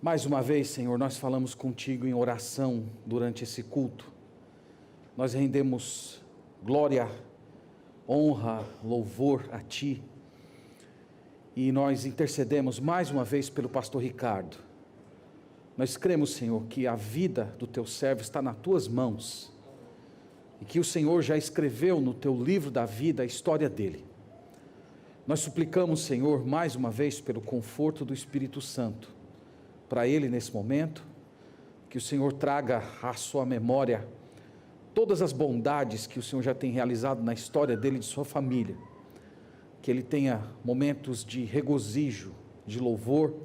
Mais uma vez, Senhor, nós falamos contigo em oração durante esse culto. Nós rendemos glória, honra, louvor a Ti. E nós intercedemos mais uma vez pelo pastor Ricardo. Nós cremos, Senhor, que a vida do Teu servo está nas Tuas mãos. E que o Senhor já escreveu no Teu livro da vida a história dele. Nós suplicamos, Senhor, mais uma vez pelo conforto do Espírito Santo para ele nesse momento, que o Senhor traga à sua memória todas as bondades que o Senhor já tem realizado na história dele e de sua família, que ele tenha momentos de regozijo, de louvor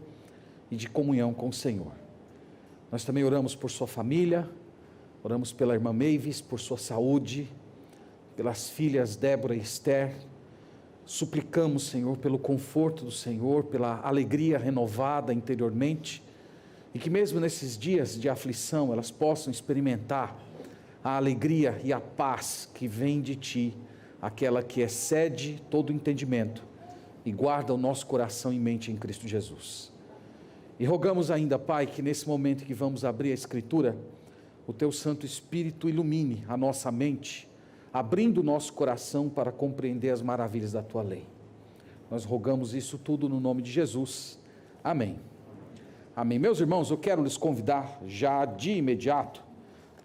e de comunhão com o Senhor. Nós também oramos por sua família, oramos pela irmã Mavis, por sua saúde, pelas filhas Débora e Esther. Suplicamos, Senhor, pelo conforto do Senhor, pela alegria renovada interiormente, e que mesmo nesses dias de aflição elas possam experimentar a alegria e a paz que vem de Ti, aquela que excede todo o entendimento e guarda o nosso coração e mente em Cristo Jesus. E rogamos ainda, Pai, que nesse momento que vamos abrir a Escritura, o Teu Santo Espírito ilumine a nossa mente, abrindo o nosso coração para compreender as maravilhas da Tua lei. Nós rogamos isso tudo no nome de Jesus. Amém. Amém. Meus irmãos, eu quero lhes convidar já de imediato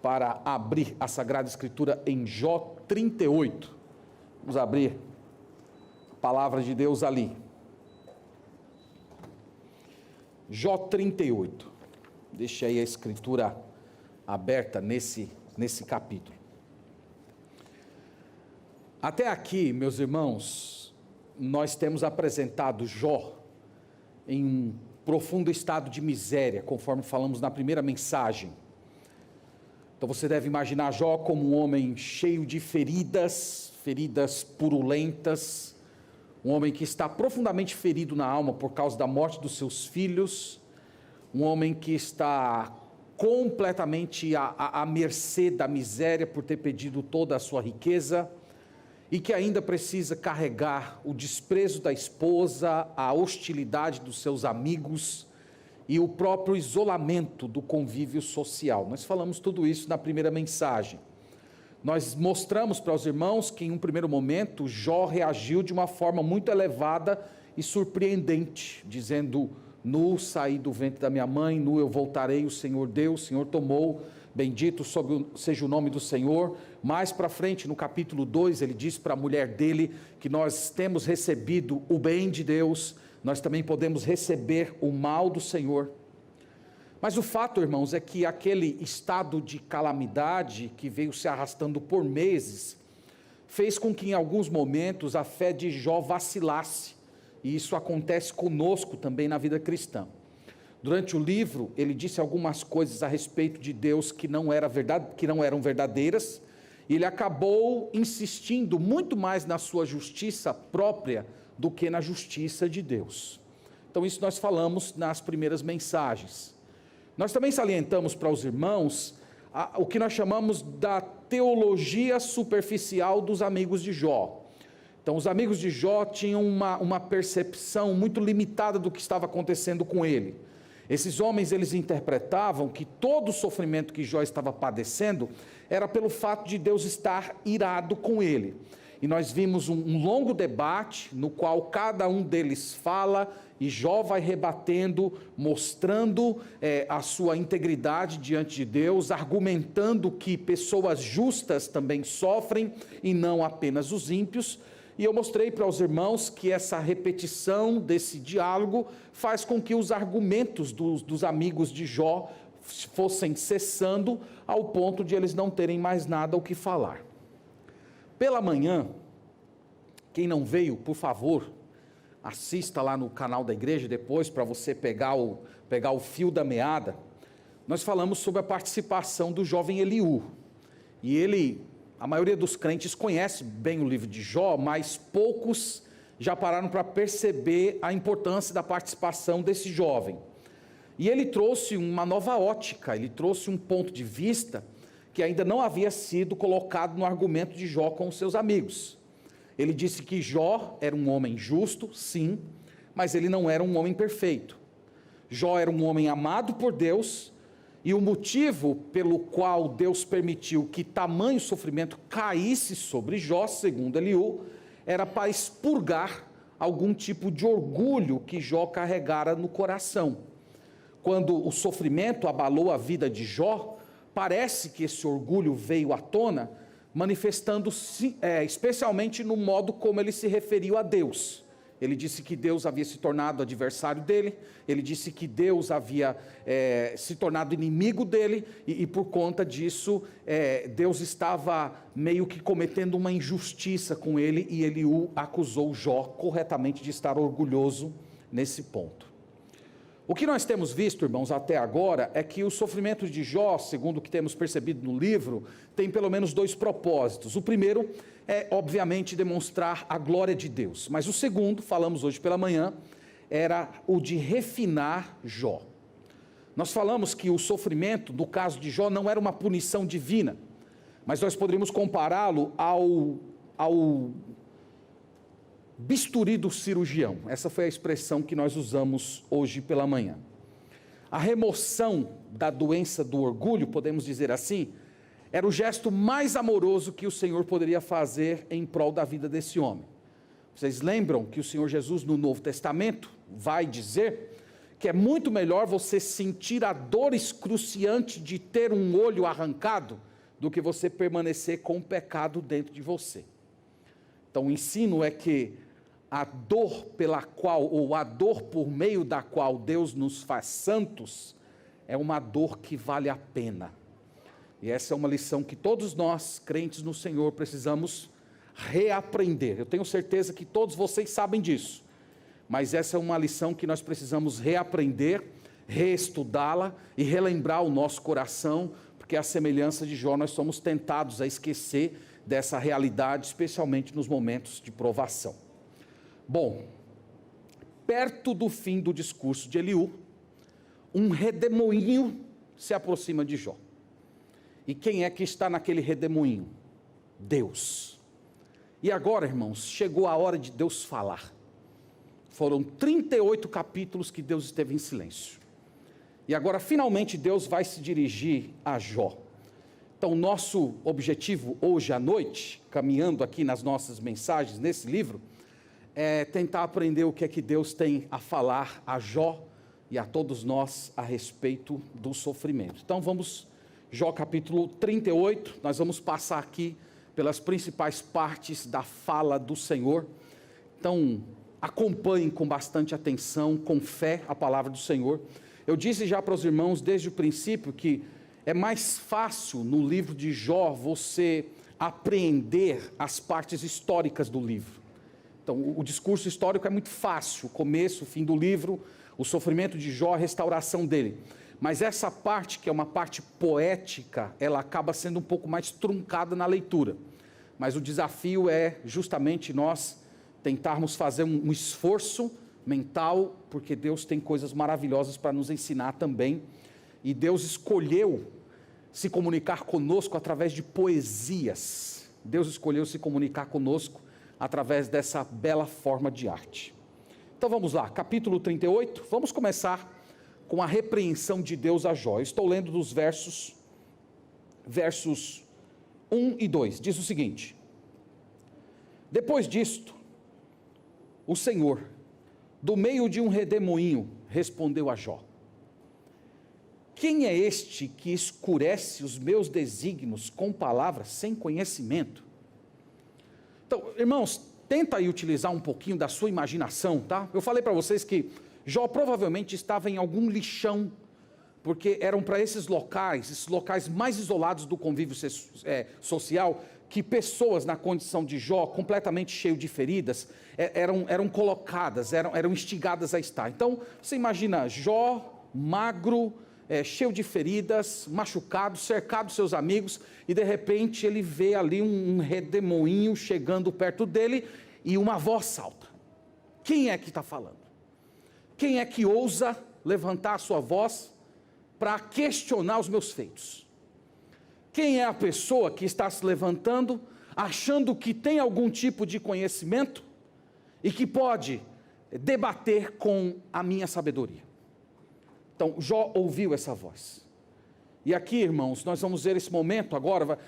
para abrir a Sagrada Escritura em Jó 38. Vamos abrir a palavra de Deus ali. Jó 38. Deixe aí a Escritura aberta nesse capítulo. Até aqui, meus irmãos, nós temos apresentado Jó em um profundo estado de miséria, conforme falamos na primeira mensagem. Então você deve imaginar Jó como um homem cheio de feridas purulentas, um homem que está profundamente ferido na alma por causa da morte dos seus filhos, um homem que está completamente à mercê da miséria por ter perdido toda a sua riqueza, e que ainda precisa carregar o desprezo da esposa, a hostilidade dos seus amigos e o próprio isolamento do convívio social. Nós falamos tudo isso na primeira mensagem. Nós mostramos para os irmãos que em um primeiro momento Jó reagiu de uma forma muito elevada e surpreendente, dizendo: nu saí do ventre da minha mãe, nu eu voltarei, o Senhor deu, o Senhor tomou, bendito seja o nome do Senhor. Mais para frente, no capítulo 2, ele diz para a mulher dele que nós temos recebido o bem de Deus, nós também podemos receber o mal do Senhor. Mas o fato, irmãos, é que aquele estado de calamidade que veio se arrastando por meses, fez com que em alguns momentos a fé de Jó vacilasse, e isso acontece conosco também na vida cristã. Durante o livro, ele disse algumas coisas a respeito de Deus que não eram verdadeiras, e ele acabou insistindo muito mais na sua justiça própria do que na justiça de Deus. Então isso nós falamos nas primeiras mensagens. Nós também salientamos para os irmãos o que nós chamamos da teologia superficial dos amigos de Jó. Então os amigos de Jó tinham uma percepção muito limitada do que estava acontecendo com ele. Esses homens, eles interpretavam que todo o sofrimento que Jó estava padecendo era pelo fato de Deus estar irado com ele. E nós vimos um longo debate no qual cada um deles fala e Jó vai rebatendo, mostrando a sua integridade diante de Deus, argumentando que pessoas justas também sofrem e não apenas os ímpios. E eu mostrei para os irmãos que essa repetição desse diálogo faz com que os argumentos dos amigos de Jó fossem cessando ao ponto de eles não terem mais nada o que falar. Pela manhã, quem não veio, por favor, assista lá no canal da igreja depois para você pegar o fio da meada. Nós falamos sobre a participação do jovem Eliú. E a maioria dos crentes conhece bem o livro de Jó, mas poucos já pararam para perceber a importância da participação desse jovem. E ele trouxe uma nova ótica, ele trouxe um ponto de vista que ainda não havia sido colocado no argumento de Jó com os seus amigos. Ele disse que Jó era um homem justo, sim, mas ele não era um homem perfeito. Jó era um homem amado por Deus, e o motivo pelo qual Deus permitiu que tamanho sofrimento caísse sobre Jó, segundo Eliú, era para expurgar algum tipo de orgulho que Jó carregara no coração. Quando o sofrimento abalou a vida de Jó, parece que esse orgulho veio à tona, manifestando-se especialmente no modo como ele se referiu a Deus. Ele disse que Deus havia se tornado adversário dele, ele disse que Deus havia se tornado inimigo dele, e por conta disso, Deus estava meio que cometendo uma injustiça com ele, e Eliú acusou Jó corretamente de estar orgulhoso nesse ponto. O que nós temos visto, irmãos, até agora, é que o sofrimento de Jó, segundo o que temos percebido no livro, tem pelo menos dois propósitos. O primeiro é, obviamente, demonstrar a glória de Deus. Mas o segundo, falamos hoje pela manhã, era o de refinar Jó. Nós falamos que o sofrimento, no caso de Jó, não era uma punição divina, mas nós poderíamos compará-lo ao bisturi do cirurgião. Essa foi a expressão que nós usamos hoje pela manhã. A remoção da doença do orgulho, podemos dizer assim, era o gesto mais amoroso que o Senhor poderia fazer em prol da vida desse homem. Vocês lembram que o Senhor Jesus no Novo Testamento vai dizer que é muito melhor você sentir a dor excruciante de ter um olho arrancado do que você permanecer com o pecado dentro de você. Então o ensino é que a dor pela qual, ou a dor por meio da qual Deus nos faz santos, é uma dor que vale a pena. E essa é uma lição que todos nós, crentes no Senhor, precisamos reaprender. Eu tenho certeza que todos vocês sabem disso, mas essa é uma lição que nós precisamos reaprender, reestudá-la e relembrar o nosso coração, porque a semelhança de Jó, nós somos tentados a esquecer dessa realidade, especialmente nos momentos de provação. Bom, perto do fim do discurso de Eliú, um redemoinho se aproxima de Jó. E quem é que está naquele redemoinho? Deus. E agora, irmãos, chegou a hora de Deus falar. Foram 38 capítulos que Deus esteve em silêncio. E agora, finalmente, Deus vai se dirigir a Jó. Então, nosso objetivo hoje à noite, caminhando aqui nas nossas mensagens, nesse livro, é tentar aprender o que é que Deus tem a falar a Jó e a todos nós a respeito do sofrimento. Então vamos, Jó capítulo 38, nós vamos passar aqui pelas principais partes da fala do Senhor. Então acompanhem com bastante atenção, com fé, a palavra do Senhor. Eu disse já para os irmãos desde o princípio que é mais fácil no livro de Jó você apreender as partes históricas do livro. Então, o discurso histórico é muito fácil, o começo, o fim do livro, o sofrimento de Jó, a restauração dele. Mas essa parte, que é uma parte poética, ela acaba sendo um pouco mais truncada na leitura. Mas o desafio é justamente nós tentarmos fazer um esforço mental, porque Deus tem coisas maravilhosas para nos ensinar também. E Deus escolheu se comunicar conosco através de poesias. Deus escolheu se comunicar conosco através dessa bela forma de arte. Então vamos lá, capítulo 38, vamos começar com a repreensão de Deus a Jó. Eu estou lendo dos versos 1 e 2, diz o seguinte: depois disto, o Senhor, do meio de um redemoinho, respondeu a Jó: quem é este que escurece os meus desígnios com palavras sem conhecimento? Então, irmãos, tenta aí utilizar um pouquinho da sua imaginação, tá? Eu falei para vocês que Jó provavelmente estava em algum lixão, porque eram para esses locais mais isolados do convívio social, que pessoas na condição de Jó, completamente cheio de feridas, eram colocadas, eram instigadas a estar. Então, você imagina Jó, magro, cheio de feridas, machucado, cercado de seus amigos, e de repente ele vê ali um redemoinho chegando perto dele, e uma voz salta. Quem é que está falando? Quem é que ousa levantar a sua voz para questionar os meus feitos? Quem é a pessoa que está se levantando, achando que tem algum tipo de conhecimento, e que pode debater com a minha sabedoria? Então, Jó ouviu essa voz. E aqui, irmãos, nós vamos ver esse momento agora,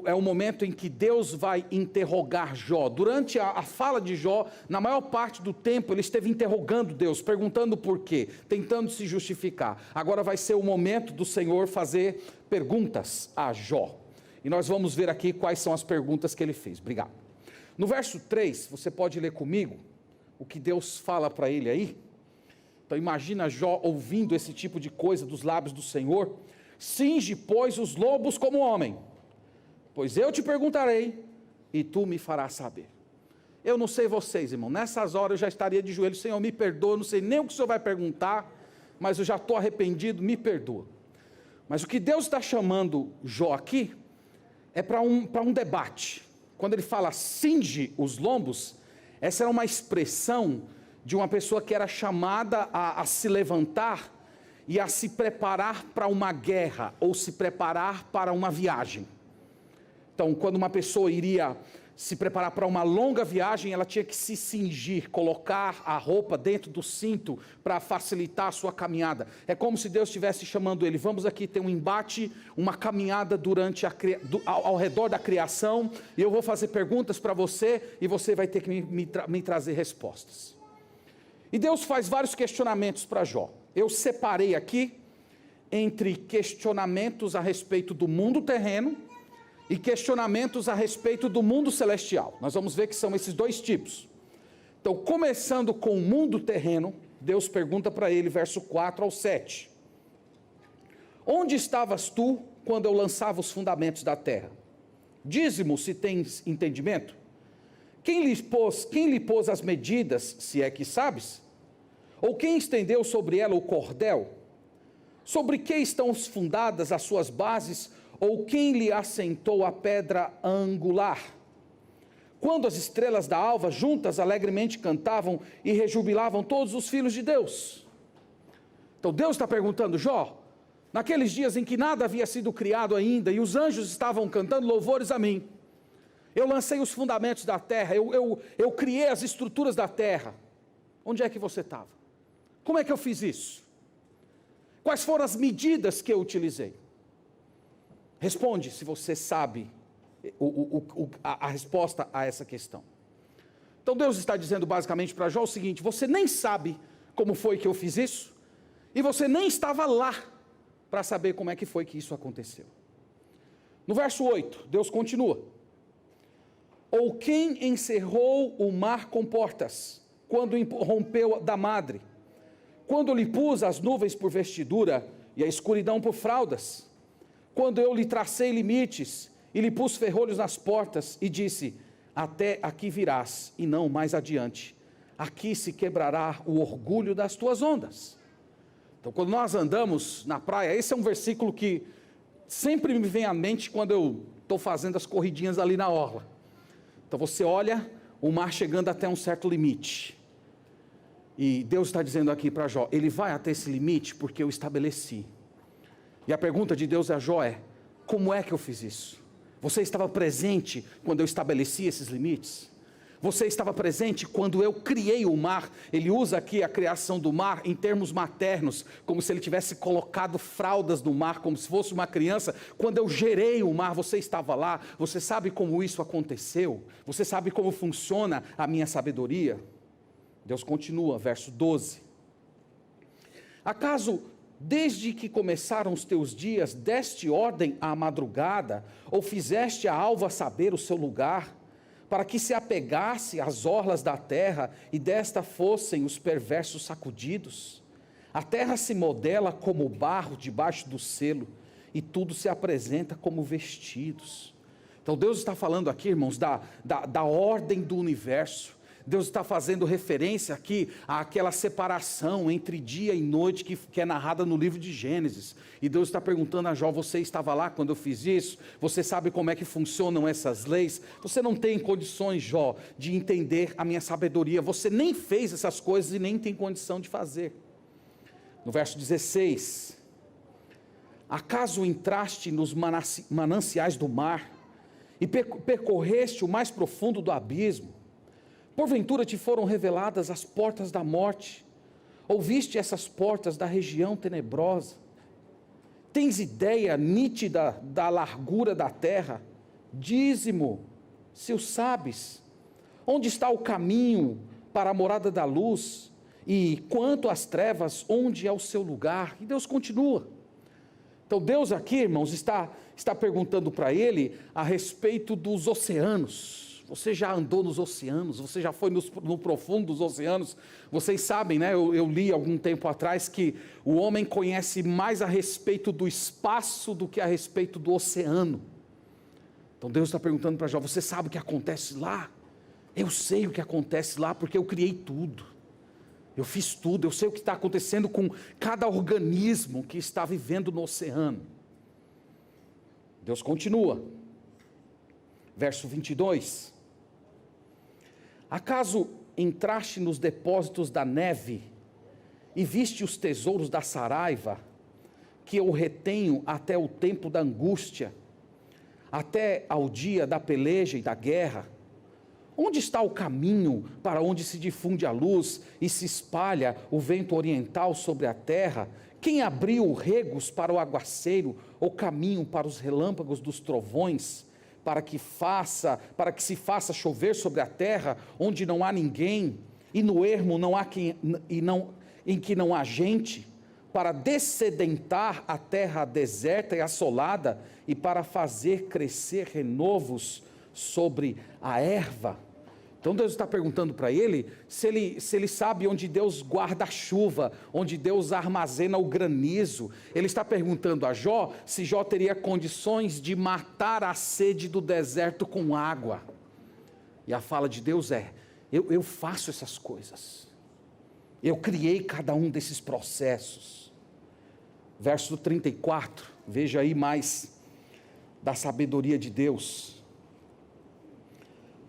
é o momento em que Deus vai interrogar Jó. Durante a fala de Jó, na maior parte do tempo, ele esteve interrogando Deus, perguntando por quê, tentando se justificar. Agora vai ser o momento do Senhor fazer perguntas a Jó. E nós vamos ver aqui quais são as perguntas que ele fez. Obrigado. No verso 3, você pode ler comigo o que Deus fala para ele aí? Então imagina Jó ouvindo esse tipo de coisa dos lábios do Senhor. Cinge, pois, os lobos como homem, pois eu te perguntarei, e tu me farás saber. Eu não sei vocês, irmão, nessas horas eu já estaria de joelhos, Senhor, me perdoa, não sei nem o que o Senhor vai perguntar, mas eu já estou arrependido, me perdoa. Mas o que Deus está chamando Jó aqui, é para um debate. Quando ele fala cinge os lombos, essa era uma expressão de uma pessoa que era chamada a se levantar, e a se preparar para uma guerra, ou se preparar para uma viagem. Então, quando uma pessoa iria se preparar para uma longa viagem, ela tinha que se cingir, colocar a roupa dentro do cinto, para facilitar a sua caminhada. É como se Deus estivesse chamando ele, vamos aqui ter um embate, uma caminhada ao redor da criação, e eu vou fazer perguntas para você, e você vai ter que me trazer respostas. E Deus faz vários questionamentos para Jó. Eu separei aqui entre questionamentos a respeito do mundo terreno e questionamentos a respeito do mundo celestial. Nós vamos ver que são esses dois tipos. Então, começando com o mundo terreno, Deus pergunta para ele, verso 4 ao 7. Onde estavas tu quando eu lançava os fundamentos da terra? Dize-mo se tens entendimento. Quem lhe pôs as medidas, se é que sabes? Ou quem estendeu sobre ela o cordel? Sobre que estão fundadas as suas bases? Ou quem lhe assentou a pedra angular? Quando as estrelas da alva juntas alegremente cantavam e rejubilavam todos os filhos de Deus. Então Deus está perguntando, Jó, naqueles dias em que nada havia sido criado ainda, e os anjos estavam cantando louvores a mim, eu lancei os fundamentos da terra, eu criei as estruturas da terra. Onde é que você estava? Como é que eu fiz isso? Quais foram as medidas que eu utilizei? Responde se você sabe a resposta a essa questão. Então Deus está dizendo basicamente para Jó o seguinte, você nem sabe como foi que eu fiz isso, e você nem estava lá para saber como é que foi que isso aconteceu. No verso 8, Deus continua. Ou quem encerrou o mar com portas, quando rompeu da madre? Quando lhe pus as nuvens por vestidura e a escuridão por fraldas? Quando eu lhe tracei limites e lhe pus ferrolhos nas portas e disse, até aqui virás e não mais adiante. Aqui se quebrará o orgulho das tuas ondas. Então, quando nós andamos na praia, esse é um versículo que sempre me vem à mente quando eu estou fazendo as corridinhas ali na orla. Então você olha o mar chegando até um certo limite. E Deus está dizendo aqui para Jó, ele vai até esse limite porque eu estabeleci. E a pergunta de Deus a Jó é, como é que eu fiz isso? Você estava presente quando eu estabeleci esses limites? Você estava presente quando eu criei o mar? Ele usa aqui a criação do mar em termos maternos, como se ele tivesse colocado fraldas no mar, como se fosse uma criança. Quando eu gerei o mar, você estava lá. Você sabe como isso aconteceu? Você sabe como funciona a minha sabedoria? Deus continua, verso 12. Acaso, desde que começaram os teus dias, deste ordem à madrugada, ou fizeste a alva saber o seu lugar, para que se apegasse às orlas da terra, e desta fossem os perversos sacudidos? A terra se modela como barro debaixo do selo, e tudo se apresenta como vestidos. Então Deus está falando aqui, irmãos, da ordem do universo. Deus está fazendo referência aqui àquela separação entre dia e noite que é narrada no livro de Gênesis. E Deus está perguntando a Jó, você estava lá quando eu fiz isso? Você sabe como é que funcionam essas leis? Você não tem condições, Jó, de entender a minha sabedoria. Você nem fez essas coisas e nem tem condição de fazer. No verso 16. Acaso entraste nos mananciais do mar e percorreste o mais profundo do abismo? Porventura te foram reveladas as portas da morte, Ouviste essas portas da região tenebrosa? Tens ideia nítida da largura da terra? Dízimo, se o sabes. Onde está o caminho para a morada da luz? E quanto às trevas, onde é o seu lugar? E Deus continua. Então Deus aqui, irmãos, está perguntando para ele a respeito dos oceanos. Você já andou nos oceanos? Você já foi no profundo dos oceanos? Vocês sabem, né? Eu li algum tempo atrás que o homem conhece mais a respeito do espaço do que a respeito do oceano. Então Deus está perguntando para Jó, você sabe o que acontece lá? Eu sei o que acontece lá porque eu criei tudo. Eu fiz tudo, eu sei o que está acontecendo com cada organismo que está vivendo no oceano. Deus continua. Verso 22. Acaso entraste nos depósitos da neve e viste os tesouros da saraiva, que eu retenho até o tempo da angústia, até ao dia da peleja e da guerra? Onde está o caminho para onde se difunde a luz e se espalha o vento oriental sobre a terra? Quem abriu regos para o aguaceiro, ou caminho para os relâmpagos dos trovões, para que se faça chover sobre a terra, onde não há ninguém, e no ermo em que não há gente, para dessedentar a terra deserta e assolada, e para fazer crescer renovos sobre a erva? Então Deus está perguntando para ele se ele sabe onde Deus guarda a chuva, onde Deus armazena o granizo. Ele está perguntando a Jó se Jó teria condições de matar a sede do deserto com água. E a fala de Deus é: eu faço essas coisas, eu criei cada um desses processos. Verso 34, veja aí mais da sabedoria de Deus.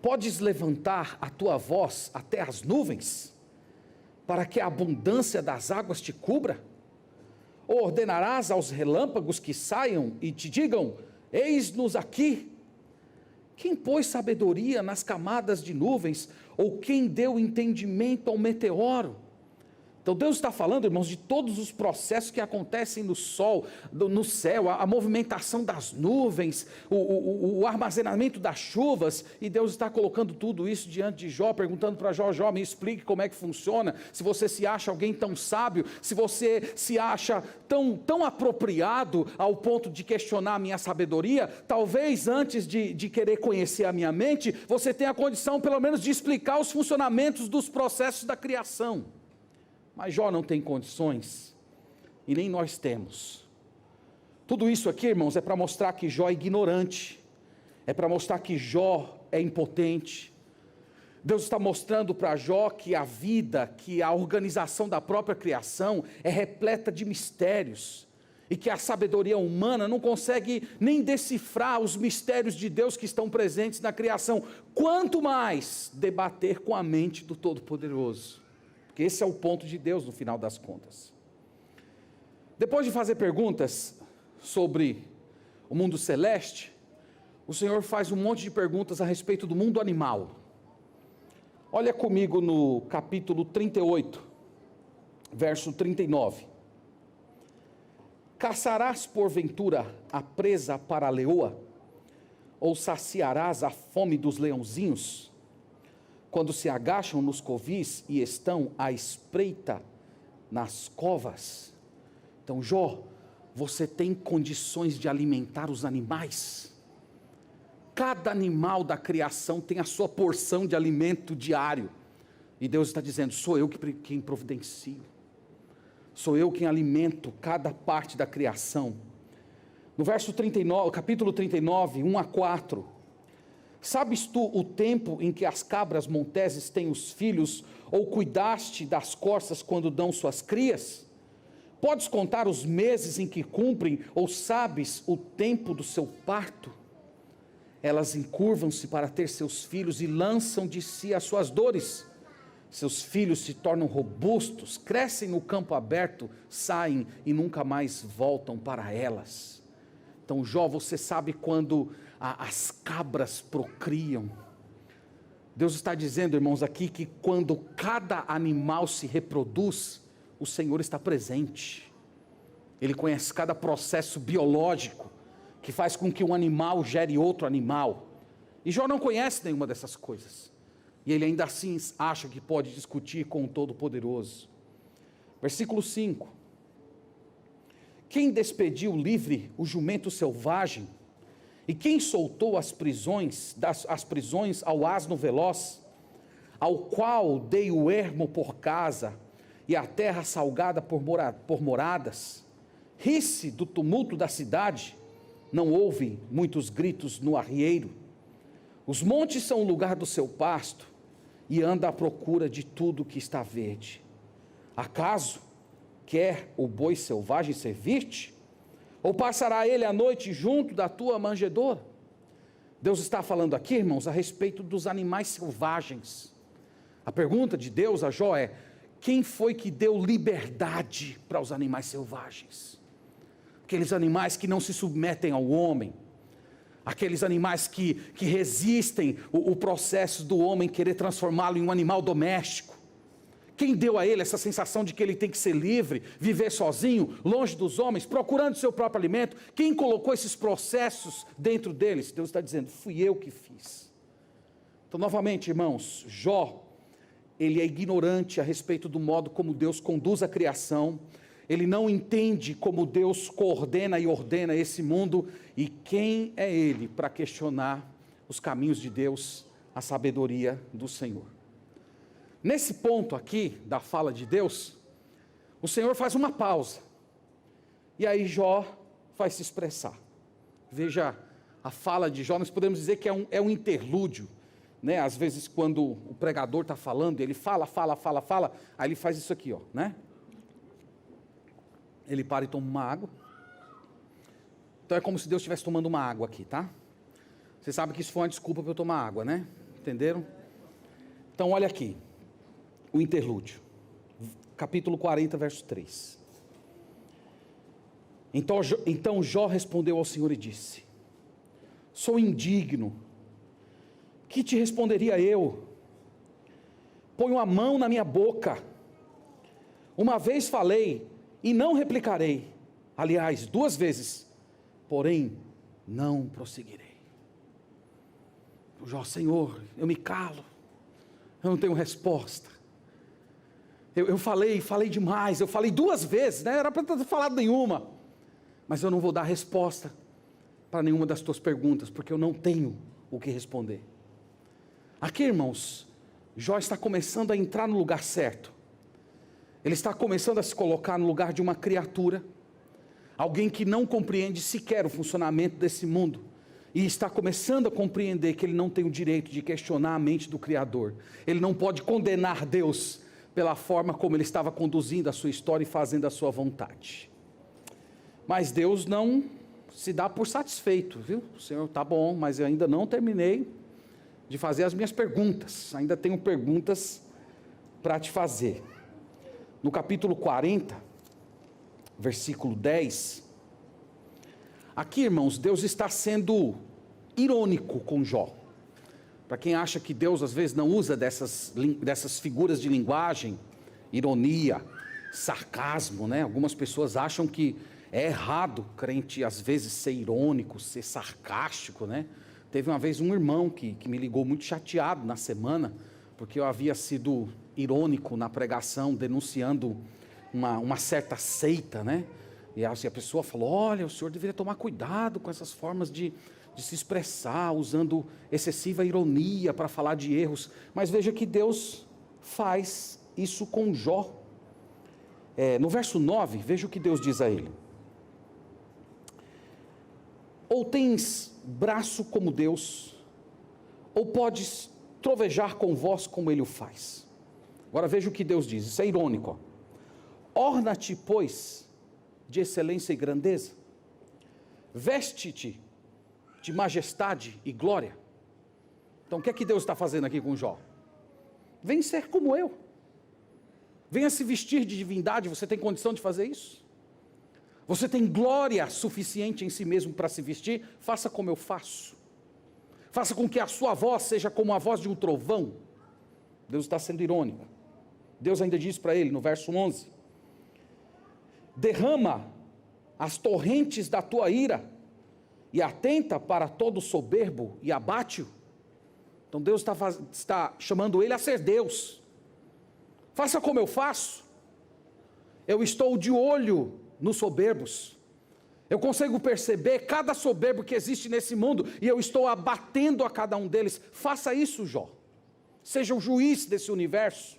Podes levantar a tua voz até as nuvens, para que a abundância das águas te cubra? Ou ordenarás aos relâmpagos que saiam e te digam: eis-nos aqui? Quem pôs sabedoria nas camadas de nuvens? Ou quem deu entendimento ao meteoro? Então Deus está falando, irmãos, de todos os processos que acontecem no sol, no céu, a movimentação das nuvens, o armazenamento das chuvas, e Deus está colocando tudo isso diante de Jó, perguntando para Jó: Jó, me explique como é que funciona, se você se acha alguém tão sábio, se você se acha tão apropriado ao ponto de questionar a minha sabedoria, talvez antes de querer conhecer a minha mente, você tenha a condição pelo menos de explicar os funcionamentos dos processos da criação. Mas Jó não tem condições, e nem nós temos. Tudo isso aqui, irmãos, é para mostrar que Jó é ignorante, é para mostrar que Jó é impotente. Deus está mostrando para Jó que a vida, que a organização da própria criação é repleta de mistérios, e que a sabedoria humana não consegue nem decifrar os mistérios de Deus que estão presentes na criação, quanto mais debater com a mente do Todo-Poderoso. Porque esse é o ponto de Deus no final das contas. Depois de fazer perguntas sobre o mundo celeste, o Senhor faz um monte de perguntas a respeito do mundo animal. Olha comigo no capítulo 38, verso 39. Caçarás porventura a presa para a leoa? Ou saciarás a fome dos leãozinhos? Quando se agacham nos covis e estão à espreita nas covas? Então, Jó, você tem condições de alimentar os animais? Cada animal da criação tem a sua porção de alimento diário, e Deus está dizendo: sou eu quem providencio, sou eu quem alimento cada parte da criação. No verso 39, capítulo 39, 1 a 4, sabes tu o tempo em que as cabras monteses têm os filhos, ou cuidaste das corças quando dão suas crias? Podes contar os meses em que cumprem, ou sabes o tempo do seu parto? Elas encurvam-se para ter seus filhos e lançam de si as suas dores. Seus filhos se tornam robustos, crescem no campo aberto, saem e nunca mais voltam para elas. Então, Jó, você sabe quando as cabras procriam? Deus está dizendo, irmãos, aqui que quando cada animal se reproduz, o Senhor está presente. Ele conhece cada processo biológico que faz com que um animal gere outro animal. E Jó não conhece nenhuma dessas coisas. E ele ainda assim acha que pode discutir com o Todo-Poderoso. Versículo 5. Quem despediu livre o jumento selvagem? E quem soltou as prisões ao asno veloz? Ao qual dei o ermo por casa e a terra salgada por moradas? Ri-se do tumulto da cidade, não houve muitos gritos no arrieiro. Os montes são o lugar do seu pasto, e anda à procura de tudo que está verde. Acaso quer o boi selvagem servir-te? Ou passará ele a noite junto da tua manjedoura? Deus está falando aqui, irmãos, a respeito dos animais selvagens. A pergunta de Deus a Jó é: quem foi que deu liberdade para os animais selvagens? Aqueles animais que não se submetem ao homem, aqueles animais que resistem o processo do homem querer transformá-lo em um animal doméstico. Quem deu a ele essa sensação de que ele tem que ser livre, viver sozinho, longe dos homens, procurando seu próprio alimento? Quem colocou esses processos dentro deles? Deus está dizendo: fui eu que fiz. Então, novamente, irmãos, Jó, ele é ignorante a respeito do modo como Deus conduz a criação. Ele não entende como Deus coordena e ordena esse mundo. E quem é ele para questionar os caminhos de Deus, a sabedoria do Senhor? Nesse ponto aqui, da fala de Deus, o Senhor faz uma pausa. E aí Jó vai se expressar. Veja a fala de Jó, nós podemos dizer que é um interlúdio. Né? Às vezes quando o pregador está falando, ele fala, aí ele faz isso aqui, ó, né? Ele para e toma uma água. Então é como se Deus estivesse tomando uma água aqui, tá? Você sabe que isso foi uma desculpa para eu tomar água, né? Entenderam? Então olha aqui, o interlúdio, capítulo 40, verso 3. Então Jó respondeu ao Senhor e disse: sou indigno, que te responderia eu? Ponho a mão na minha boca. Uma vez falei e não replicarei. Aliás, 2 vezes, porém não prosseguirei. Jó: Senhor, eu me calo, eu não tenho resposta. Eu falei demais, eu falei 2 vezes, né? Era para ter falado nenhuma, mas eu não vou dar resposta para nenhuma das tuas perguntas, porque eu não tenho o que responder. Aqui, irmãos, Jó está começando a entrar no lugar certo. Ele está começando a se colocar no lugar de uma criatura, alguém que não compreende sequer o funcionamento desse mundo, e está começando a compreender que ele não tem o direito de questionar a mente do Criador. Ele não pode condenar Deus pela forma como ele estava conduzindo a sua história e fazendo a sua vontade. Mas Deus não se dá por satisfeito, viu? O Senhor, tá bom, mas eu ainda não terminei de fazer as minhas perguntas, ainda tenho perguntas para te fazer. No capítulo 40, versículo 10, aqui, irmãos, Deus está sendo irônico com Jó. Para quem acha que Deus às vezes não usa dessas figuras de linguagem, ironia, sarcasmo, né? Algumas pessoas acham que é errado crente às vezes ser irônico, ser sarcástico, né? Teve uma vez um irmão que me ligou muito chateado na semana, porque eu havia sido irônico na pregação, denunciando uma certa seita, né? E a pessoa falou: olha, o senhor deveria tomar cuidado com essas formas de se expressar, usando excessiva ironia para falar de erros. Mas veja que Deus faz isso com Jó. No verso 9, veja o que Deus diz a ele: ou tens braço como Deus, ou podes trovejar com voz como ele o faz. Agora veja o que Deus diz, isso é irônico. Orna-te, pois, de excelência e grandeza, veste-te de majestade e glória. Então o que é que Deus está fazendo aqui com Jó? Vem ser como eu, venha se vestir de divindade. Você tem condição de fazer isso? Você tem glória suficiente em si mesmo para se vestir? Faça como eu faço. Faça com que a sua voz seja como a voz de um trovão. Deus está sendo irônico. Deus ainda diz para ele no verso 11: derrama as torrentes da tua ira, e atenta para todo soberbo e abate-o. Então Deus está chamando ele a ser Deus. Faça como eu faço. Eu estou de olho nos soberbos. Eu consigo perceber cada soberbo que existe nesse mundo, e eu estou abatendo a cada um deles. Faça isso, Jó. Seja o juiz desse universo.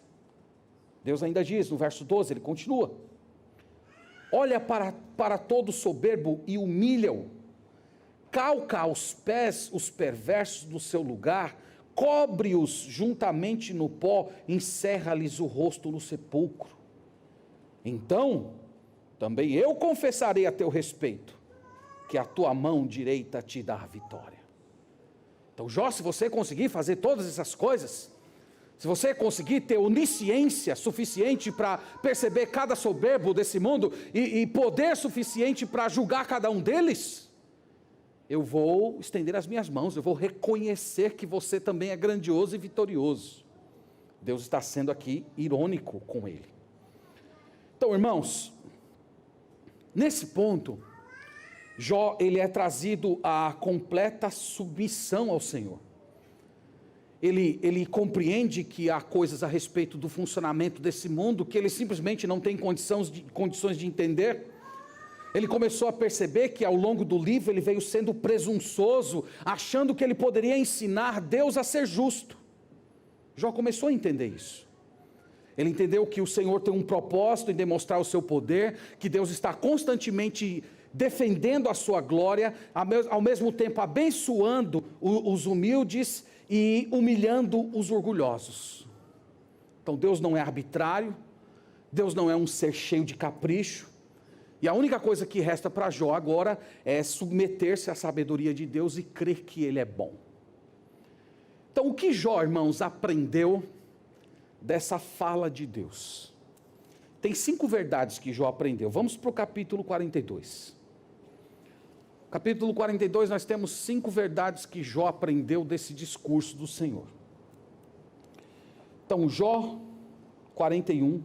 Deus ainda diz no verso 12, ele continua: olha para todo soberbo e humilha-o, calca aos pés os perversos do seu lugar, cobre-os juntamente no pó, encerra-lhes o rosto no sepulcro. Então, também eu confessarei a teu respeito, que a tua mão direita te dá a vitória. Então, Jó, se você conseguir fazer todas essas coisas, se você conseguir ter onisciência suficiente para perceber cada soberbo desse mundo, e poder suficiente para julgar cada um deles, eu vou estender as minhas mãos, eu vou reconhecer que você também é grandioso e vitorioso. Deus está sendo aqui irônico com ele. Então, irmãos, nesse ponto, Jó, ele é trazido à completa submissão ao Senhor. Ele compreende que há coisas a respeito do funcionamento desse mundo que ele simplesmente não tem condições de entender. Ele começou a perceber que ao longo do livro ele veio sendo presunçoso, achando que ele poderia ensinar Deus a ser justo. Jó começou a entender isso. Ele entendeu que o Senhor tem um propósito em demonstrar o seu poder, que Deus está constantemente defendendo a sua glória, ao mesmo tempo abençoando os humildes e humilhando os orgulhosos. Então Deus não é arbitrário, Deus não é um ser cheio de capricho, e a única coisa que resta para Jó agora é submeter-se à sabedoria de Deus e crer que Ele é bom. Então o que Jó, irmãos, aprendeu dessa fala de Deus? Tem 5 verdades que Jó aprendeu. Vamos para o capítulo 42. Capítulo 42, nós temos 5 verdades que Jó aprendeu desse discurso do Senhor. Então, Jó 41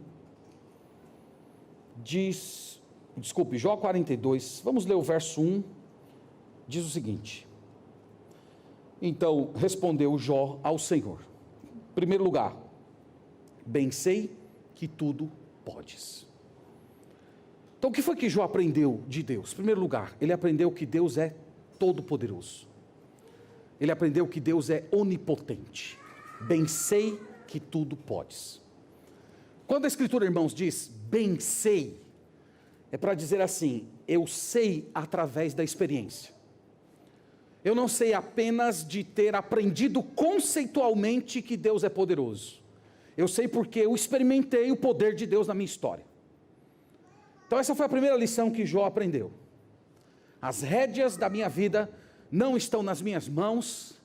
Jó 42, vamos ler o verso 1, diz o seguinte: então respondeu Jó ao Senhor, em primeiro lugar, bem sei que tudo podes. Então o que foi que Jó aprendeu de Deus? Em primeiro lugar, ele aprendeu que Deus é todo-poderoso. Ele aprendeu que Deus é onipotente. Bem sei que tudo podes. Quando a Escritura, irmãos, diz bem sei, é para dizer assim: eu sei através da experiência. Eu não sei apenas de ter aprendido conceitualmente que Deus é poderoso. Eu sei porque eu experimentei o poder de Deus na minha história. Então essa foi a primeira lição que Jó aprendeu. As rédeas da minha vida não estão nas minhas mãos.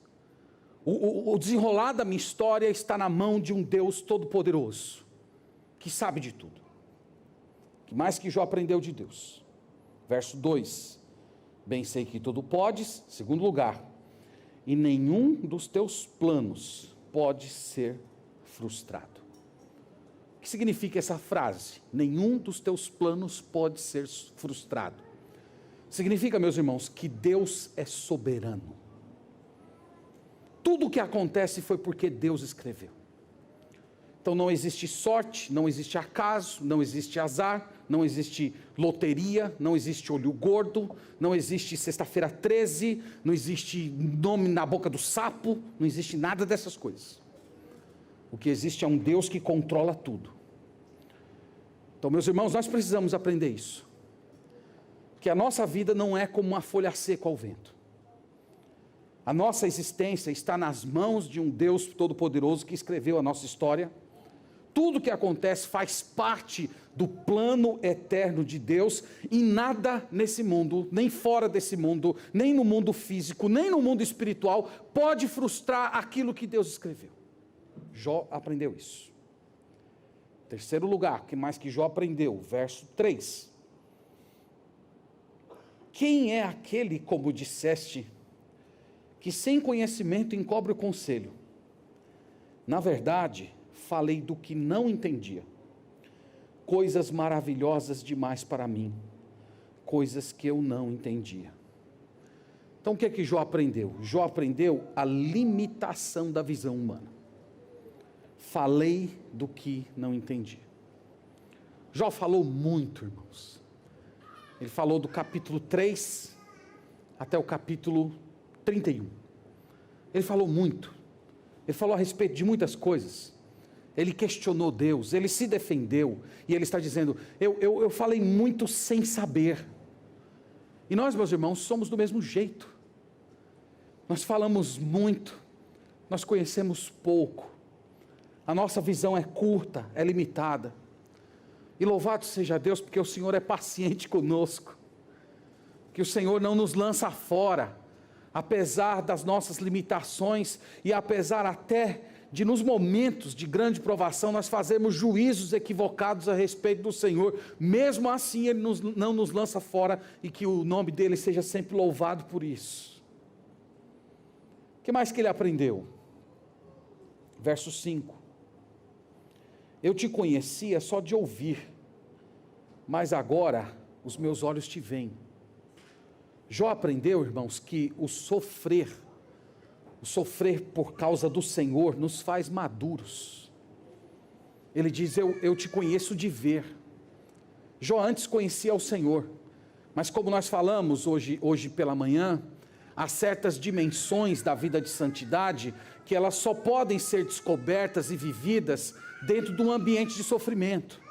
O desenrolar da minha história está na mão de um Deus todo-poderoso, que sabe de tudo. O que mais que Jó aprendeu de Deus? Verso 2: bem sei que tudo podes. Segundo lugar, e nenhum dos teus planos pode ser frustrado. O que significa essa frase? Nenhum dos teus planos pode ser frustrado. Significa, meus irmãos, que Deus é soberano. Tudo o que acontece foi porque Deus escreveu. Então não existe sorte, não existe acaso, não existe azar, não existe loteria, não existe olho gordo, não existe sexta-feira 13, não existe nome na boca do sapo, não existe nada dessas coisas. O que existe é um Deus que controla tudo. Então, meus irmãos, nós precisamos aprender isso. Que a nossa vida não é como uma folha seca ao vento. A nossa existência está nas mãos de um Deus todo-poderoso que escreveu a nossa história. Tudo que acontece faz parte do plano eterno de Deus, e nada nesse mundo, nem fora desse mundo, nem no mundo físico, nem no mundo espiritual, pode frustrar aquilo que Deus escreveu. Jó aprendeu isso. Terceiro lugar, que mais que Jó aprendeu? Verso 3. Quem é aquele, como disseste, que sem conhecimento encobre o conselho? Na verdade, falei do que não entendia. coisas maravilhosas demais para mim, coisas que eu não entendia. Então o que é que Jó aprendeu? Jó aprendeu a limitação da visão humana. Falei do que não entendi. Jó falou muito, irmãos. Ele falou do capítulo 3 até o capítulo 31. Ele falou muito. Ele falou a respeito de muitas coisas. Ele questionou Deus, ele se defendeu. E ele está dizendo, eu falei muito sem saber. E nós, meus irmãos, somos do mesmo jeito. Nós falamos muito, nós conhecemos pouco. A nossa visão é curta, é limitada. E louvado seja Deus, porque o Senhor é paciente conosco. Que o Senhor não nos lança fora, apesar das nossas limitações e apesar até de nos momentos de grande provação nós fazemos juízos equivocados a respeito do Senhor. Mesmo assim Ele não nos lança fora e que o nome dEle seja sempre louvado por isso. O que mais que ele aprendeu? Verso 5. Eu te conhecia só de ouvir, mas agora os meus olhos te veem. Jó aprendeu, irmãos, que o sofrer por causa do Senhor nos faz maduros. Ele diz, eu te conheço de ver. Jó antes conhecia o Senhor, mas como nós falamos hoje pela manhã, há certas dimensões da vida de santidade que elas só podem ser descobertas e vividas dentro de um ambiente de sofrimento.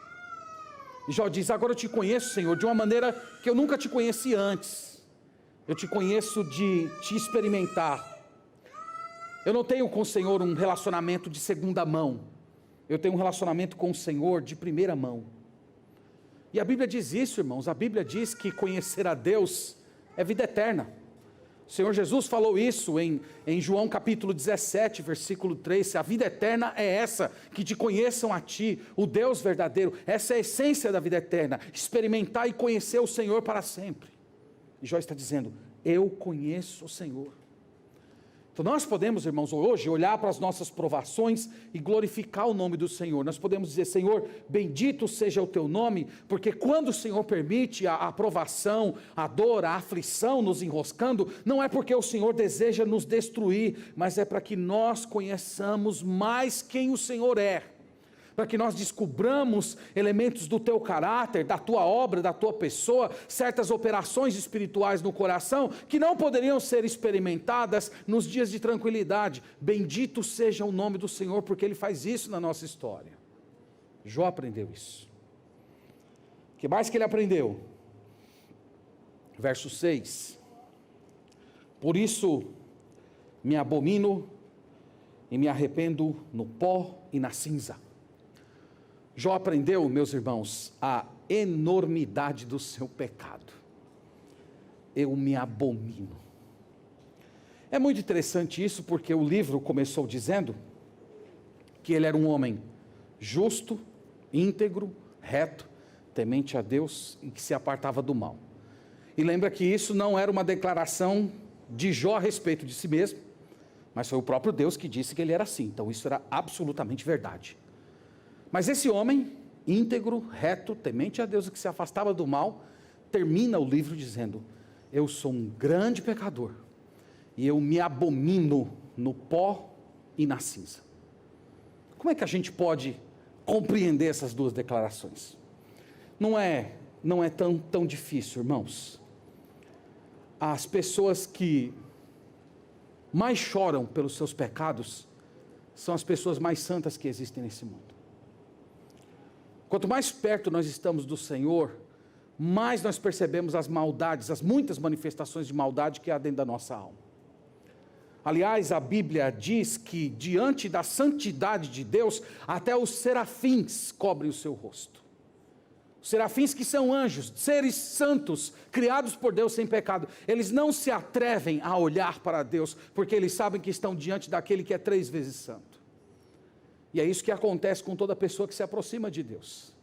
E Jó diz, agora eu te conheço, Senhor, de uma maneira que eu nunca te conheci antes. Eu te conheço de te experimentar. Eu não tenho com o Senhor um relacionamento de segunda mão. Eu tenho um relacionamento com o Senhor de primeira mão. E a Bíblia diz isso, irmãos. A Bíblia diz que conhecer a Deus é vida eterna. O Senhor Jesus falou isso em João capítulo 17, versículo 3, se a vida eterna é essa, que te conheçam a ti, o Deus verdadeiro, essa é a essência da vida eterna, experimentar e conhecer o Senhor para sempre. E Jó está dizendo, eu conheço o Senhor. Então nós podemos, irmãos, hoje olhar para as nossas provações e glorificar o nome do Senhor. Nós podemos dizer, Senhor, bendito seja o teu nome, porque quando o Senhor permite a provação, a dor, a aflição nos enroscando, não é porque o Senhor deseja nos destruir, mas é para que nós conheçamos mais quem o Senhor é. Para que nós descubramos elementos do teu caráter, da tua obra, da tua pessoa, certas operações espirituais no coração, que não poderiam ser experimentadas nos dias de tranquilidade. Bendito seja o nome do Senhor, porque Ele faz isso na nossa história. Jó aprendeu isso. O que mais que ele aprendeu? Verso 6. Por isso me abomino e me arrependo no pó e na cinza. Jó aprendeu, meus irmãos, a enormidade do seu pecado. Eu me abomino. É muito interessante isso, porque o livro começou dizendo que ele era um homem justo, íntegro, reto, temente a Deus e que se apartava do mal. E lembra que isso não era uma declaração de Jó a respeito de si mesmo, mas foi o próprio Deus que disse que ele era assim. Então isso era absolutamente verdade. Mas esse homem, íntegro, reto, temente a Deus e que se afastava do mal, termina o livro dizendo, eu sou um grande pecador, e eu me abomino no pó e na cinza. Como é que a gente pode compreender essas duas declarações? Não é tão difícil, irmãos. As pessoas que mais choram pelos seus pecados, são as pessoas mais santas que existem nesse mundo. Quanto mais perto nós estamos do Senhor, mais nós percebemos as maldades, as muitas manifestações de maldade que há dentro da nossa alma. Aliás, a Bíblia diz que diante da santidade de Deus, até os serafins cobrem o seu rosto. Os serafins que são anjos, seres santos, criados por Deus sem pecado, eles não se atrevem a olhar para Deus, porque eles sabem que estão diante daquele que é 3 vezes santo. E é isso que acontece com toda pessoa que se aproxima de Deus.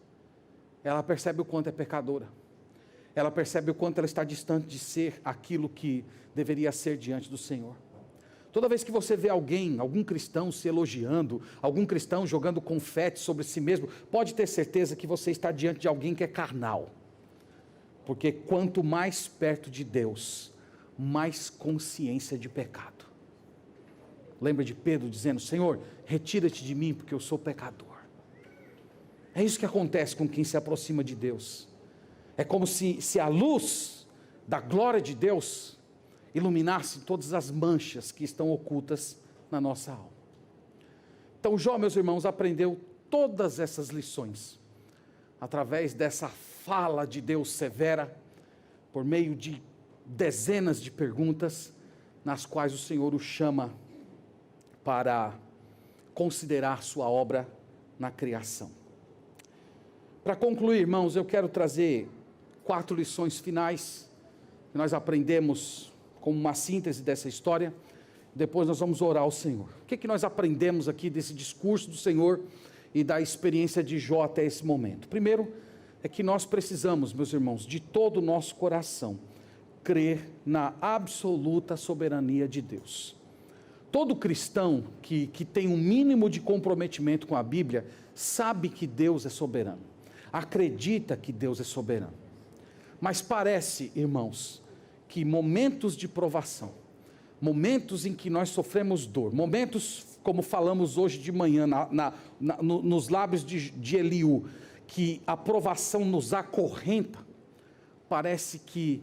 Ela percebe o quanto é pecadora. Ela percebe o quanto ela está distante de ser aquilo que deveria ser diante do Senhor. Toda vez que você vê alguém, algum cristão se elogiando, algum cristão jogando confete sobre si mesmo, pode ter certeza que você está diante de alguém que é carnal. Porque quanto mais perto de Deus, mais consciência de pecado. Lembra de Pedro dizendo: Senhor, retira-te de mim porque eu sou pecador. É isso que acontece com quem se aproxima de Deus. É como se a luz da glória de Deus iluminasse todas as manchas que estão ocultas na nossa alma. Então Jó, meus irmãos, aprendeu todas essas lições através dessa fala de Deus severa, por meio de dezenas de perguntas, nas quais o Senhor o chama para considerar sua obra na criação. Para concluir, irmãos, eu quero trazer 4 lições finais que nós aprendemos como uma síntese dessa história. Depois nós vamos orar ao Senhor. O que nós aprendemos aqui desse discurso do Senhor e da experiência de Jó até esse momento? Primeiro, é que nós precisamos, meus irmãos, de todo o nosso coração, crer na absoluta soberania de Deus. Todo cristão que tem um mínimo de comprometimento com a Bíblia, sabe que Deus é soberano, acredita que Deus é soberano. Mas parece, irmãos, que momentos de provação, momentos em que nós sofremos dor, momentos como falamos hoje de manhã nos lábios de Eliú, que a provação nos acorrenta, parece que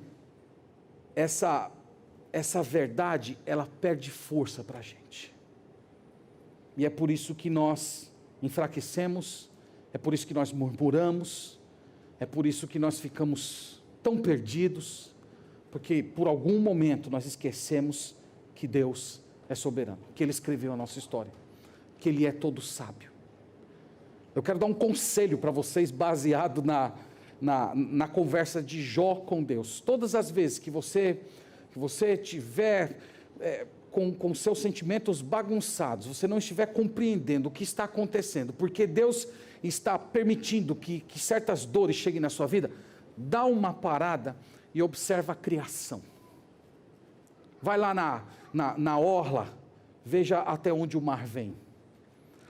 essa verdade, ela perde força para a gente. E é por isso que nós enfraquecemos, é por isso que nós murmuramos, é por isso que nós ficamos tão perdidos, porque por algum momento nós esquecemos que Deus é soberano, que Ele escreveu a nossa história, que Ele é todo sábio. Eu quero dar um conselho para vocês baseado na conversa de Jó com Deus. Todas as vezes que você tiver com seus sentimentos bagunçados, você não estiver compreendendo o que está acontecendo, porque Deus está permitindo que certas dores cheguem na sua vida, dá uma parada e observa a criação. Vai lá na orla, veja até onde o mar vem.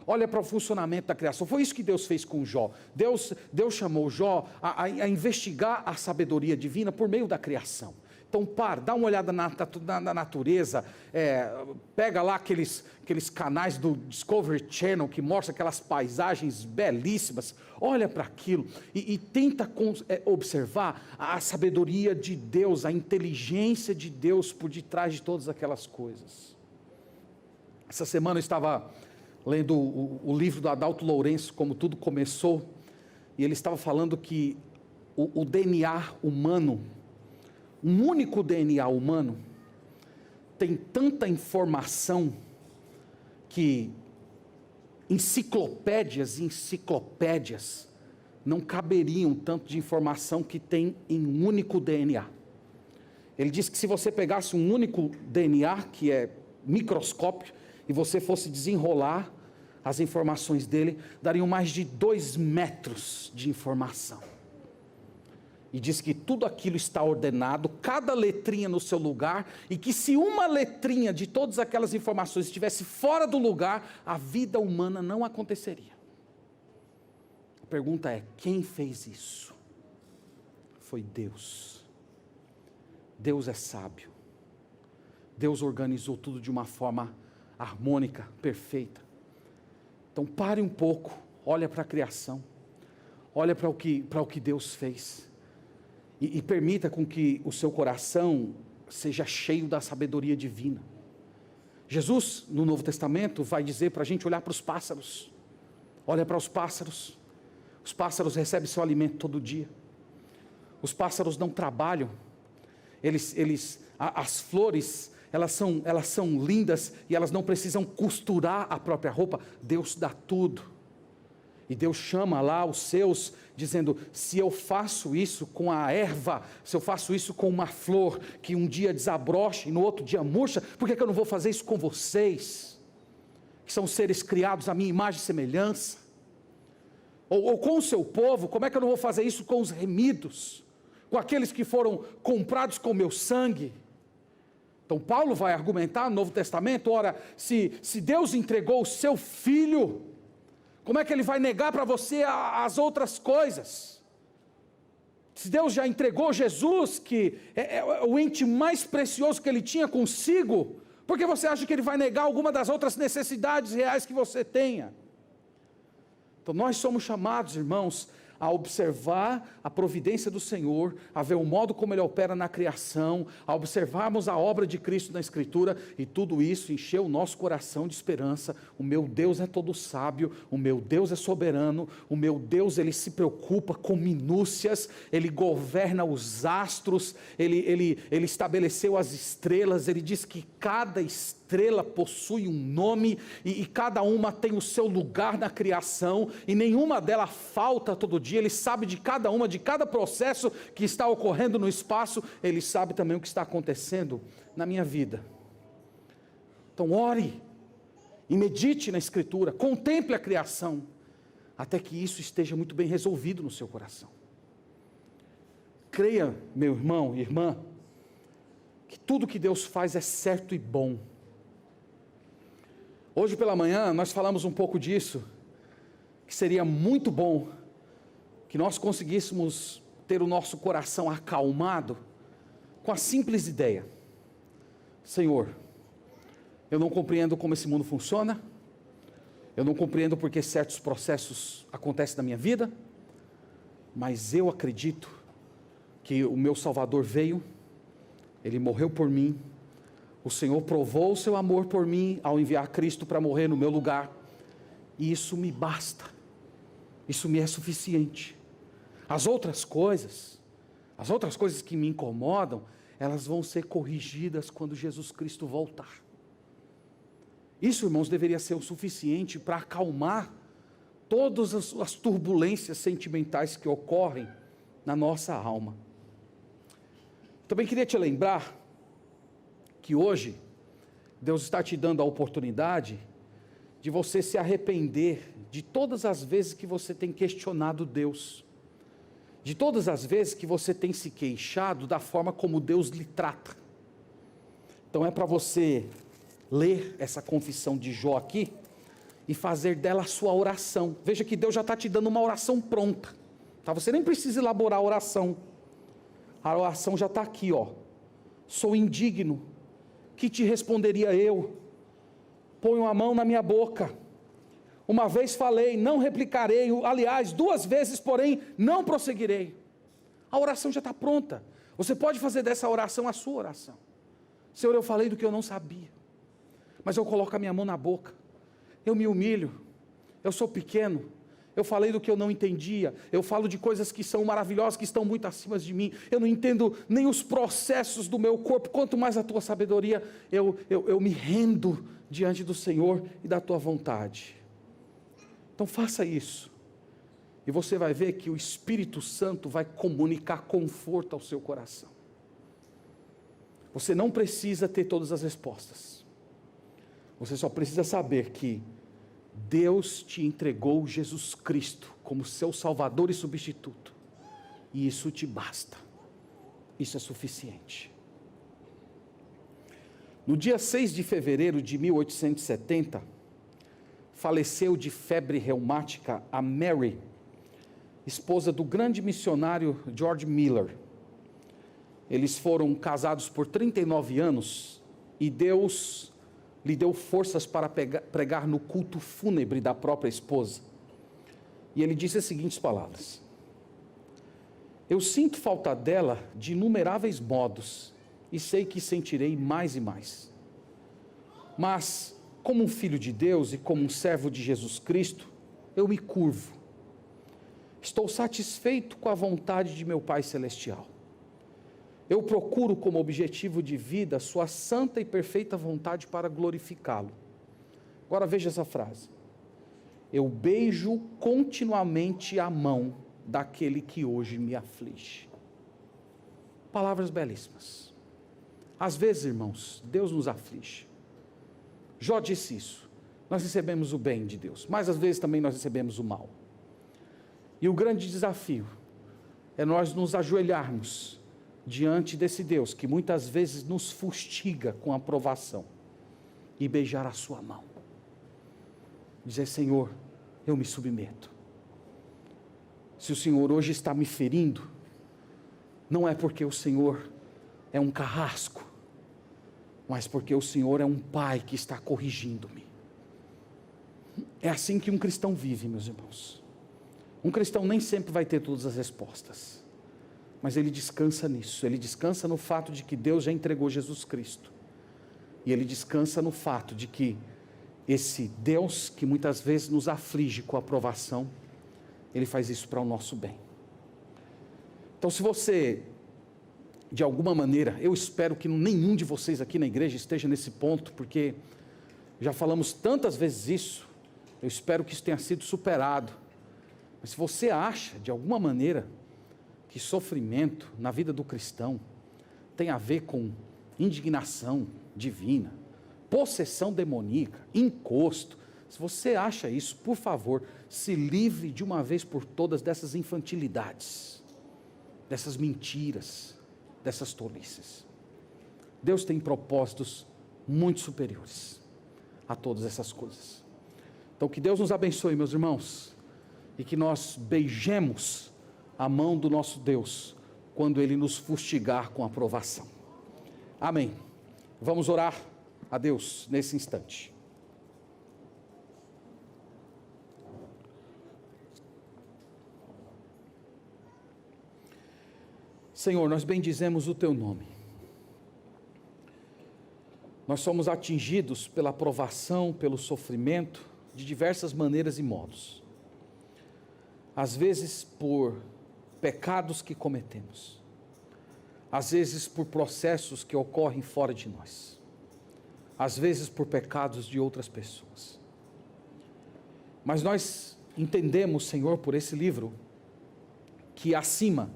Olha para o funcionamento da criação. Foi isso que Deus fez com Jó. Deus chamou Jó a investigar a sabedoria divina por meio da criação. Então dá uma olhada na natureza, pega lá aqueles canais do Discovery Channel que mostram aquelas paisagens belíssimas, olha para aquilo e tenta observar a sabedoria de Deus, a inteligência de Deus por detrás de todas aquelas coisas. Essa semana eu estava lendo o livro do Adalto Lourenço, Como Tudo Começou, e ele estava falando que o DNA humano, um único DNA humano, tem tanta informação que enciclopédias e enciclopédias não caberiam tanto de informação que tem em um único DNA. Ele disse que se você pegasse um único DNA, que é microscópio, e você fosse desenrolar as informações dele, dariam mais de 2 metros de informação. E diz que tudo aquilo está ordenado, cada letrinha no seu lugar, e que se uma letrinha de todas aquelas informações estivesse fora do lugar, a vida humana não aconteceria. A pergunta é: quem fez isso? Foi Deus. Deus é sábio. Deus organizou tudo de uma forma harmônica, perfeita. Então pare um pouco, olha para a criação, olha para o que Deus fez. E permita com que o seu coração seja cheio da sabedoria divina. Jesus, no Novo Testamento, vai dizer para a gente olhar para os pássaros. Olha para os pássaros. Os pássaros recebem seu alimento todo dia. Os pássaros não trabalham. As flores, elas são lindas e elas não precisam costurar a própria roupa. Deus dá tudo. E Deus chama lá os seus, dizendo: se eu faço isso com a erva, se eu faço isso com uma flor, que um dia desabrocha e no outro dia murcha, por que eu não vou fazer isso com vocês? Que são seres criados à minha imagem e semelhança. Ou com o seu povo, como é que eu não vou fazer isso com os remidos? Com aqueles que foram comprados com o meu sangue? Então Paulo vai argumentar no Novo Testamento, ora, se Deus entregou o seu Filho, como é que ele vai negar para você as outras coisas? Se Deus já entregou Jesus, que é o ente mais precioso que ele tinha consigo, por que você acha que ele vai negar alguma das outras necessidades reais que você tenha? Então nós somos chamados, irmãos, a observar a providência do Senhor, a ver o modo como Ele opera na criação, a observarmos a obra de Cristo na Escritura, e tudo isso encheu o nosso coração de esperança. O meu Deus é todo sábio, o meu Deus é soberano, o meu Deus, Ele se preocupa com minúcias, Ele governa os astros, Ele estabeleceu as estrelas, Ele diz que cada estrela possui um nome, e cada uma tem o seu lugar na criação, e nenhuma delas falta todo dia. Ele sabe de cada uma, de cada processo que está ocorrendo no espaço. Ele sabe também o que está acontecendo na minha vida. Então ore, e medite na Escritura, contemple a criação, até que isso esteja muito bem resolvido no seu coração. Creia, meu irmão e irmã, que tudo que Deus faz é certo e bom. Hoje pela manhã nós falamos um pouco disso, que seria muito bom que nós conseguíssemos ter o nosso coração acalmado com a simples ideia: Senhor, eu não compreendo como esse mundo funciona, eu não compreendo porque certos processos acontecem na minha vida, mas eu acredito que o meu Salvador veio, Ele morreu por mim, o Senhor provou o seu amor por mim ao enviar Cristo para morrer no meu lugar, e isso me basta, isso me é suficiente. As outras coisas que me incomodam, elas vão ser corrigidas quando Jesus Cristo voltar. Isso, irmãos, deveria ser o suficiente para acalmar todas as turbulências sentimentais que ocorrem na nossa alma. Também queria te lembrar que hoje Deus está te dando a oportunidade de você se arrepender de todas as vezes que você tem questionado Deus, de todas as vezes que você tem se queixado da forma como Deus lhe trata. Então é para você ler essa confissão de Jó aqui e fazer dela a sua oração. Veja que Deus já está te dando uma oração pronta, tá? Você nem precisa elaborar a oração já está aqui, ó. Sou indigno, que te responderia eu? Ponho a mão na minha boca. Uma vez falei, não replicarei, aliás, 2 vezes, porém, não prosseguirei. A oração já está pronta. Você pode fazer dessa oração a sua oração. Senhor, eu falei do que eu não sabia, mas eu coloco a minha mão na boca, eu me humilho, eu sou pequeno, eu falei do que eu não entendia, eu falo de coisas que são maravilhosas, que estão muito acima de mim, eu não entendo nem os processos do meu corpo, quanto mais a tua sabedoria, eu me rendo diante do Senhor e da tua vontade. Então faça isso, e você vai ver que o Espírito Santo vai comunicar conforto ao seu coração. Você não precisa ter todas as respostas, você só precisa saber que Deus te entregou Jesus Cristo como seu Salvador e substituto, e isso te basta, isso é suficiente. No dia 6 de fevereiro de 1870, faleceu de febre reumática a Mary, esposa do grande missionário George Miller. Eles foram casados por 39 anos, e Deus lhe deu forças para pregar no culto fúnebre da própria esposa. E ele disse as seguintes palavras: eu sinto falta dela de inumeráveis modos, e sei que sentirei mais e mais. Mas, como um filho de Deus e como um servo de Jesus Cristo, eu me curvo. Estou satisfeito com a vontade de meu Pai Celestial. Eu procuro como objetivo de vida sua santa e perfeita vontade para glorificá-lo. Agora veja essa frase: eu beijo continuamente a mão daquele que hoje me aflige. Palavras belíssimas. Às vezes, irmãos, Deus nos aflige. Jó disse isso. Nós recebemos o bem de Deus, mas às vezes também nós recebemos o mal. E o grande desafio é nós nos ajoelharmos diante desse Deus que muitas vezes nos fustiga com aprovação e beijar a sua mão. Dizer: Senhor, eu me submeto. Se o Senhor hoje está me ferindo, não é porque o Senhor é um carrasco, mas porque o Senhor é um pai que está corrigindo-me. É assim que um cristão vive, meus irmãos. Um cristão nem sempre vai ter todas as respostas, mas ele descansa nisso. Ele descansa no fato de que Deus já entregou Jesus Cristo, e ele descansa no fato de que esse Deus que muitas vezes nos aflige com a aprovação, Ele faz isso para o nosso bem. Então, se você, de alguma maneira, eu espero que nenhum de vocês aqui na igreja esteja nesse ponto, porque já falamos tantas vezes isso, eu espero que isso tenha sido superado. Mas se você acha, de alguma maneira, que sofrimento na vida do cristão tem a ver com indignação divina, possessão demoníaca, encosto, se você acha isso, por favor, se livre de uma vez por todas dessas infantilidades, dessas mentiras, dessas tolices. Deus tem propósitos muito superiores a todas essas coisas. Então, que Deus nos abençoe, meus irmãos, e que nós beijemos a mão do nosso Deus quando Ele nos fustigar com aprovação. Amém. Vamos orar a Deus nesse instante. Senhor, nós bendizemos o Teu nome. Nós somos atingidos pela provação, pelo sofrimento, de diversas maneiras e modos. Às vezes por pecados que cometemos, às vezes por processos que ocorrem fora de nós, às vezes por pecados de outras pessoas. Mas nós entendemos, Senhor, por esse livro, que acima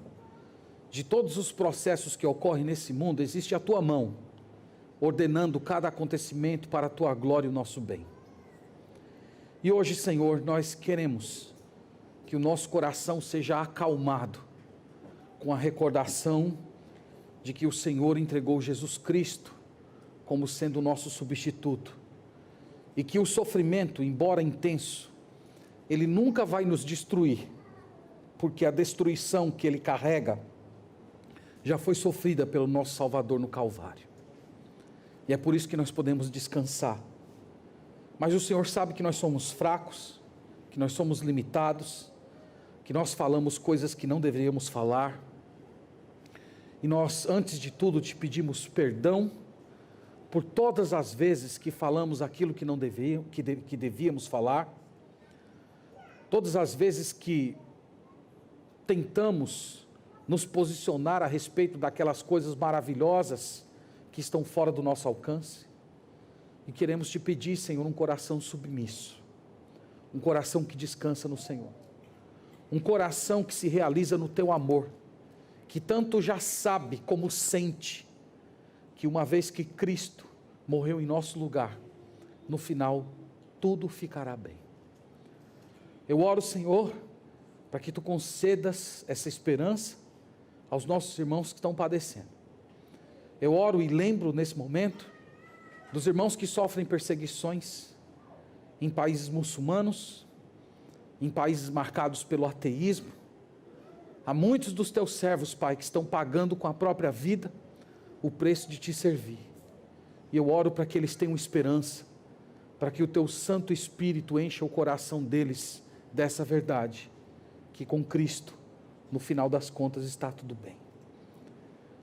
de todos os processos que ocorrem nesse mundo, existe a Tua mão, ordenando cada acontecimento para a Tua glória e o nosso bem. E hoje, Senhor, nós queremos que o nosso coração seja acalmado com a recordação de que o Senhor entregou Jesus Cristo como sendo o nosso substituto, e que o sofrimento, embora intenso, ele nunca vai nos destruir, porque a destruição que ele carrega já foi sofrida pelo nosso Salvador no Calvário, e é por isso que nós podemos descansar. Mas o Senhor sabe que nós somos fracos, que nós somos limitados, que nós falamos coisas que não deveríamos falar, e nós, antes de tudo, te pedimos perdão por todas as vezes que falamos aquilo que não devíamos falar, todas as vezes que tentamos nos posicionar a respeito daquelas coisas maravilhosas que estão fora do nosso alcance, e queremos te pedir, Senhor, um coração submisso, um coração que descansa no Senhor, um coração que se realiza no Teu amor, que tanto já sabe como sente, que uma vez que Cristo morreu em nosso lugar, no final tudo ficará bem. Eu oro, Senhor, para que Tu concedas essa esperança aos nossos irmãos que estão padecendo. Eu oro e lembro nesse momento dos irmãos que sofrem perseguições em países muçulmanos, em países marcados pelo ateísmo. Há muitos dos Teus servos, Pai, que estão pagando com a própria vida o preço de Te servir. E eu oro para que eles tenham esperança, para que o Teu Santo Espírito encha o coração deles dessa verdade, que com Cristo, no final das contas, está tudo bem.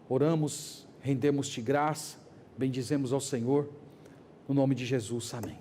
Oramos, rendemos-Te graça, bendizemos ao Senhor, no nome de Jesus, amém.